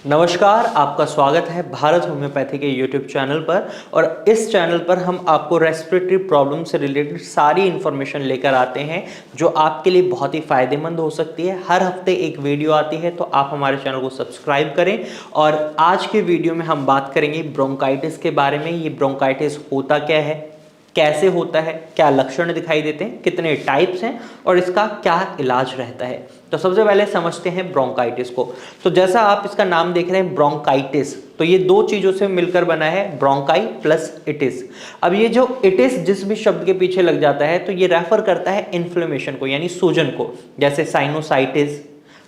नमस्कार, आपका स्वागत है भारत होम्योपैथी के यूट्यूब चैनल पर। और इस चैनल पर हम आपको रेस्पिरेटरी प्रॉब्लम से रिलेटेड सारी इन्फॉर्मेशन लेकर आते हैं जो आपके लिए बहुत ही फायदेमंद हो सकती है। हर हफ्ते एक वीडियो आती है, तो आप हमारे चैनल को सब्सक्राइब करें। और आज के वीडियो में हम बात करेंगे ब्रोंकाइटिस के बारे में। ये ब्रोंकाइटिस होता क्या है, कैसे होता है, क्या लक्षण दिखाई देते हैं, कितने टाइप्स हैं और इसका क्या इलाज रहता है। तो सबसे पहले समझते हैं ब्रोंकाइटिस को। तो जैसा आप इसका नाम देख रहे हैं ब्रोंकाइटिस, तो ये दो चीजों से मिलकर बना है, ब्रोंकाई प्लस इटिस। अब ये जो इटिस जिस भी शब्द के पीछे लग जाता है तो ये रेफर करता है इन्फ्लेमेशन को, यानी सूजन को, जैसे साइनोसाइटिस,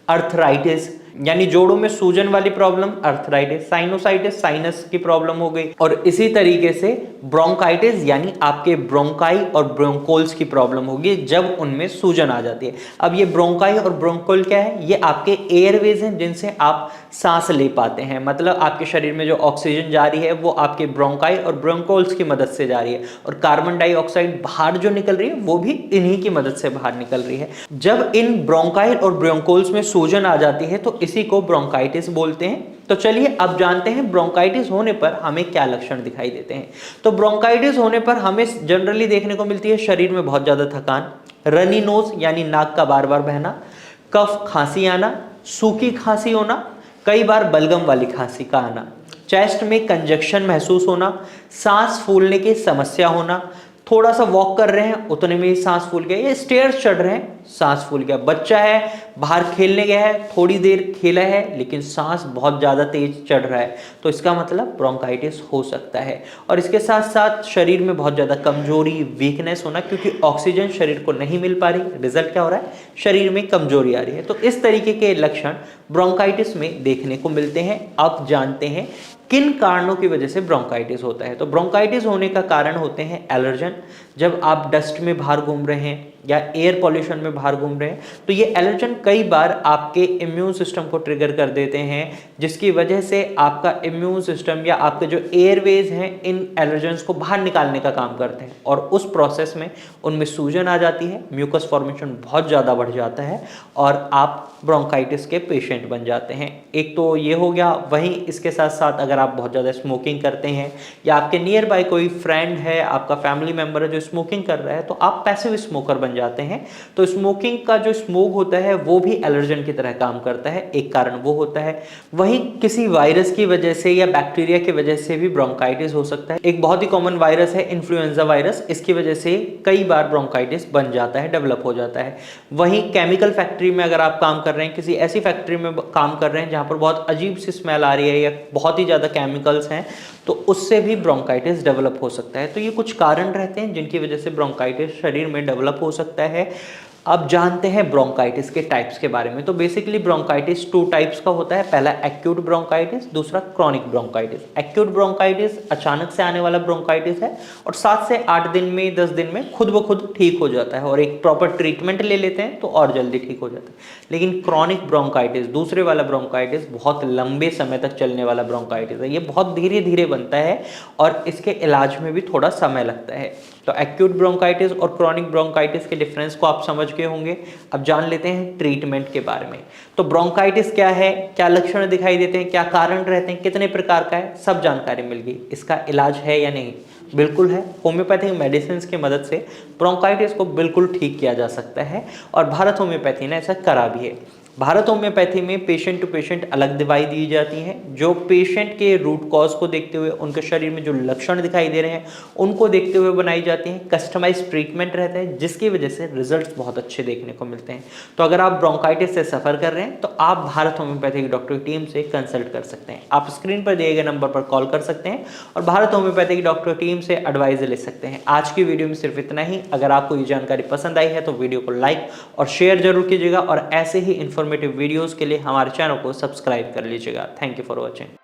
अर्थराइटिस यानी जोड़ों में सूजन वाली प्रॉब्लम अर्थराइटिस, साइनोसाइटिस साइनस की प्रॉब्लम हो गई। और इसी तरीके से ब्रोंकाइटिस यानी आपके ब्रोंकाई और ब्रोंकोल्स की प्रॉब्लम होगी जब उनमें सूजन आ जाती है। अब ये ब्रोंकाई और ब्रोंकोल क्या है, ये आपके एयरवेज हैं जिनसे आप सांस ले पाते हैं। मतलब आपके शरीर में जो ऑक्सीजन जा रही है वो आपके ब्रोंकाई और ब्रोंकोल्स की मदद से जा रही है, और कार्बन डाइऑक्साइड बाहर जो निकल रही है वो भी इन्हीं की मदद से बाहर निकल रही है। जब इन ब्रोंकाई और ब्रोंकोल्स में सूजन आ जाती है तो इसी को ब्रोंकाइटिस बोलते हैं। तो चलिए अब जानते हैं ब्रोंकाइटिस होने पर हमें क्या लक्षण दिखाई देते हैं। तो ब्रोंकाइटिस होने पर हमें जनरली देखने को मिलती है शरीर में बहुत ज्यादा थकान, रनी नोज यानी नाक का बार बार बहना, कफ खांसी आना, सूखी खांसी होना, कई बार बलगम वाली खांसी का आना, चेस्ट में कंजक्शन महसूस होना, सांस फूलने की समस्या होना, थोड़ा सा वॉक कर रहे हैं उतने में ही सांस फूल गया, या स्टेयर्स चढ़ रहे हैं सांस फूल गया, बच्चा है बाहर खेलने गया है, थोड़ी देर खेला है लेकिन सांस बहुत ज्यादा तेज चढ़ रहा है, तो इसका मतलब ब्रोंकाइटिस हो सकता है। और इसके साथ साथ शरीर में बहुत ज्यादा कमजोरी, वीकनेस होना, क्योंकि ऑक्सीजन शरीर को नहीं मिल पा रही, रिजल्ट क्या हो रहा है, शरीर में कमजोरी आ रही है। तो इस तरीके के लक्षण ब्रोंकाइटिस में देखने को मिलते हैं। अब जानते हैं किन कारणों की वजह से ब्रोंकाइटिस होता है। तो ब्रोंकाइटिस होने का कारण होते हैं एलर्जन। जब आप डस्ट में बाहर घूम रहे हैं या एयर पॉल्यूशन में बाहर घूम रहे हैं तो ये एलर्जन कई बार आपके इम्यून सिस्टम को ट्रिगर कर देते हैं, जिसकी वजह से आपका इम्यून सिस्टम या आपके जो एयरवेज हैं इन एलर्जन्स को बाहर निकालने का काम करते हैं, और उस प्रोसेस में उनमें सूजन आ जाती है, म्यूकस फॉर्मेशन बहुत ज़्यादा बढ़ जाता है और आप ब्रोंकाइटिस के पेशेंट बन जाते हैं। एक तो ये हो गया। वहीं इसके साथ साथ अगर आप बहुत ज़्यादा स्मोकिंग करते हैं या आपके नियर बाय कोई फ्रेंड है, आपका फैमिली मेंबर है जो स्मोकिंग कर रहा है, तो आप पैसिव स्मोकर बन जाते हैं। तो स्मोकिंग का जो स्मोक होता है वो भी एलर्जन की तरह काम करता है, एक कारण वो होता है। वहीं किसी वायरस की वजह से या बैक्टीरिया की वजह से भी ब्रोंकाइटिस हो सकता है। एक बहुत ही कॉमन वायरस है इन्फ्लुएंजा वायरस, इसकी वजह से कई बार ब्रोंकाइटिस बन जाता है, डेवलप हो जाता है। वहीं केमिकल फैक्ट्री में अगर आप काम कर रहे हैं, किसी ऐसी फैक्ट्री में काम कर रहे हैं जहां पर बहुत अजीब सी स्मेल आ रही है या बहुत ही ज़्यादा केमिकल्स हैं, तो उससे भी ब्रोंकाइटिस डेवलप हो सकता है। तो ये कुछ कारण रहते हैं जिनकी वजह से ब्रोंकाइटिस शरीर में डेवलप हो सकता है। अब जानते हैं ब्रोंकाइटिस के टाइप्स के बारे में। तो बेसिकली ब्रोंकाइटिस 2 टाइप्स का होता है। पहला एक्यूट ब्रोंकाइटिस, दूसरा क्रॉनिक ब्रोंकाइटिस। एक्यूट ब्रोंकाइटिस अचानक से आने वाला ब्रोंकाइटिस है और 7 से 8 दिन में, 10 दिन में खुद ब खुद ठीक हो जाता है, और एक प्रॉपर ट्रीटमेंट ले लेते हैं तो और जल्दी ठीक हो जाता है। लेकिन क्रॉनिक ब्रोंकाइटिस, दूसरे वाला ब्रोंकाइटिस, बहुत लंबे समय तक चलने वाला ब्रोंकाइटिस है। ये बहुत धीरे धीरे बनता है और इसके इलाज में भी थोड़ा समय लगता है। तो एक्यूट ब्रोंकाइटिस और क्रॉनिक ब्रोंकाइटिस के डिफरेंस को आप समझ गए होंगे। अब जान लेते हैं ट्रीटमेंट के बारे में। तो ब्रोंकाइटिस क्या है, क्या लक्षण दिखाई देते हैं, क्या कारण रहते हैं, कितने प्रकार का है, सब जानकारी मिल गई। इसका इलाज है या नहीं? बिल्कुल है। होम्योपैथिक मेडिसिन की मदद से ब्रोंकाइटिस को बिल्कुल ठीक किया जा सकता है, और भारत होम्योपैथी ने ऐसा करा भी है। भारत होम्योपैथी में पेशेंट टू पेशेंट अलग दवाई दी जाती है, जो पेशेंट के रूट कॉज को देखते हुए, उनके शरीर में जो लक्षण दिखाई दे रहे हैं उनको देखते हुए बनाई जाती है। कस्टमाइज्ड ट्रीटमेंट रहता है जिसकी वजह से रिजल्ट्स बहुत अच्छे देखने को मिलते हैं। तो अगर आप ब्रोंकाइटिस से सफ़र कर रहे हैं तो आप भारत होम्योपैथी की डॉक्टर की टीम से कंसल्ट कर सकते हैं। आप स्क्रीन पर दिए गए नंबर पर कॉल कर सकते हैं और भारत होम्योपैथी की डॉक्टर टीम से एडवाइस ले सकते हैं। आज की वीडियो में सिर्फ इतना ही। अगर आपको ये जानकारी पसंद आई है तो वीडियो को लाइक और शेयर जरूर कीजिएगा, और ऐसे ही इन्फॉर्मेटिव वीडियोस के लिए हमारे चैनल को सब्सक्राइब कर लीजिएगा। Thank you for watching.